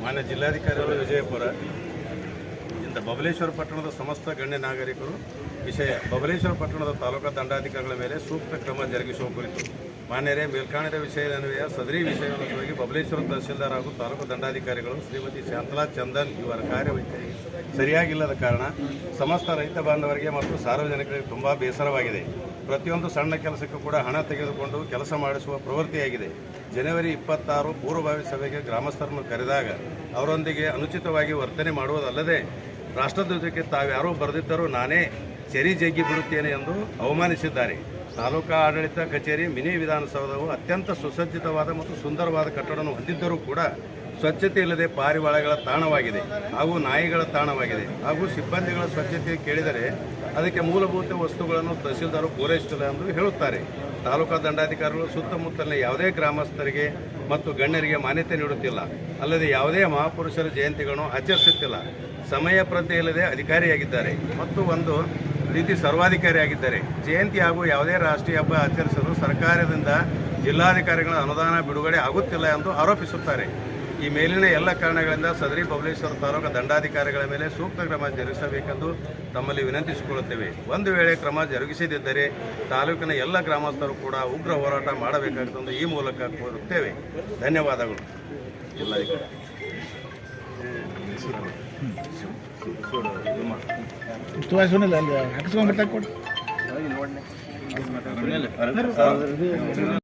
ಮಾನ್ಯ ಜಿಲ್ಲಾಧಿಕಾರಿಗಳು ವಿಜಯಪುರ ಇಂದ ಬಬಲೇಶ್ವರ ಪಟ್ಟಣದ ಸಮಸ್ತ ಗಣ್ಯ ನಾಗರಿಕರು ವಿಷಯ ಬಬಲೇಶ್ವರ ಪಟ್ಟಣದ ತಾಲೂಕಾ ದಂಡಾಧಿಕಾರಿಗಳ ಮೇಲೆ ಸೂಕ್ತ ಕ್ರಮ ಜರುಗಿಸುವ ಕುರಿತು ಮಾನ್ಯರೇ ಮೇಲ್ಕಾಣಿದ ವಿಷಯದನ್ವಯ ಸದರಿ ವಿಷಯವನ್ನು ಸಲುವಾಗಿ ಬಬಲೇಶ್ವರ ತಹಸೀಲ್ದಾರ್ ಹಾಗೂ ತಾಲೂಕು ದಂಡಾಧಿಕಾರಿಗಳು ಶ್ರೀಮತಿ ಶಾಂತಲಾ ಚಂದನ್ ಇವರ ಕಾರ್ಯವೈಖರಿ ಸರಿಯಾಗಿಲ್ಲದ ಕಾರಣ ಸಮಸ್ತ ರೈತ ಬಾಂಧವರಿಗೆ ಮತ್ತು ಸಾರ್ವಜನಿಕರಿಗೆ ತುಂಬ ಬೇಸರವಾಗಿದೆ. ಪ್ರತಿಯೊಂದು ಸಣ್ಣ ಕೆಲಸಕ್ಕೂ ಕೂಡ ಹಣ ತೆಗೆದುಕೊಂಡು ಕೆಲಸ ಮಾಡಿಸುವ ಪ್ರವೃತ್ತಿಯಾಗಿದೆ. ಜನವರಿ 26 ಪೂರ್ವಭಾವಿ ಸಭೆಗೆ ಗ್ರಾಮಸ್ಥರನ್ನು ಕರೆದಾಗ ಅವರೊಂದಿಗೆ ಅನುಚಿತವಾಗಿ ವರ್ತನೆ ಮಾಡುವುದಲ್ಲದೆ ರಾಷ್ಟ್ರಧ್ವಜಕ್ಕೆ ತಾವ್ಯಾರೋ ಬರೆದಿದ್ದರೂ ನಾನೇ ಚೆರಿ ಜಗ್ಗಿ ಬಿಡುತ್ತೇನೆ ಎಂದು ಅವಮಾನಿಸಿದ್ದಾರೆ. ತಾಲೂಕಾ ಆಡಳಿತ ಕಚೇರಿ ಮಿನಿ ವಿಧಾನಸೌಧವು ಅತ್ಯಂತ ಸುಸಜ್ಜಿತವಾದ ಮತ್ತು ಸುಂದರವಾದ ಕಟ್ಟಡವನ್ನು ಹೊಂದಿದ್ದರೂ ಕೂಡ ಸ್ವಚ್ಛತೆ ಇಲ್ಲದೆ ಪಾರಿವಾಳಗಳ ತಾಣವಾಗಿದೆ ಹಾಗೂ ನಾಯಿಗಳ ತಾಣವಾಗಿದೆ ಹಾಗೂ ಸಿಬ್ಬಂದಿಗಳ ಸ್ವಚ್ಛತೆ ಕೇಳಿದರೆ ಅದಕ್ಕೆ ಮೂಲಭೂತ ವಸ್ತುಗಳನ್ನು ತಹಸೀಲ್ದಾರರು ಪೂರೈಸುತ್ತಿಲ್ಲ ಎಂದು ಹೇಳುತ್ತಾರೆ. ತಾಲೂಕಾ ದಂಡಾಧಿಕಾರಿಗಳು ಸುತ್ತಮುತ್ತಲಿನ ಯಾವುದೇ ಗ್ರಾಮಸ್ಥರಿಗೆ ಮತ್ತು ಗಣ್ಯರಿಗೆ ಮಾನ್ಯತೆ ನೀಡುತ್ತಿಲ್ಲ. ಅಲ್ಲದೆ ಯಾವುದೇ ಮಹಾಪುರುಷರ ಜಯಂತಿಗಳನ್ನು ಆಚರಿಸುತ್ತಿಲ್ಲ. ಸಮಯ ಪ್ರಜ್ಞೆ ಇಲ್ಲದೆ ಅಧಿಕಾರಿಯಾಗಿದ್ದಾರೆ ಮತ್ತು ಒಂದು ರೀತಿ ಸರ್ವಾಧಿಕಾರಿಯಾಗಿದ್ದಾರೆ. ಜಯಂತಿ ಹಾಗೂ ಯಾವುದೇ ರಾಷ್ಟ್ರೀಯ ಹಬ್ಬ ಆಚರಿಸಲು ಸರ್ಕಾರದಿಂದ ಜಿಲ್ಲಾಧಿಕಾರಿಗಳ ಅನುದಾನ ಬಿಡುಗಡೆ ಆಗುತ್ತಿಲ್ಲ ಎಂದು ಆರೋಪಿಸುತ್ತಾರೆ. ಈ ಮೇಲಿನ ಎಲ್ಲ ಕಾರಣಗಳಿಂದ ಸದರಿ ಬಬಲೇಶ್ವರ ತಾಲೂಕು ದಂಡಾಧಿಕಾರಿಗಳ ಮೇಲೆ ಸೂಕ್ತ ಕ್ರಮ ಜರುಗಿಸಬೇಕೆಂದು ತಮ್ಮಲ್ಲಿ ವಿನಂತಿಸಿಕೊಳ್ಳುತ್ತೇವೆ. ಒಂದು ವೇಳೆ ಕ್ರಮ ಜರುಗಿಸದಿದ್ದರೆ ತಾಲೂಕಿನ ಎಲ್ಲ ಗ್ರಾಮಸ್ಥರು ಕೂಡ ಉಗ್ರ ಹೋರಾಟ ಮಾಡಬೇಕಾಗುತ್ತದೆ ಈ ಮೂಲಕ ಕೋರುತ್ತೇವೆ. ಧನ್ಯವಾದಗಳು. ಜಿಲ್ಲಾಧಿಕಾರಿ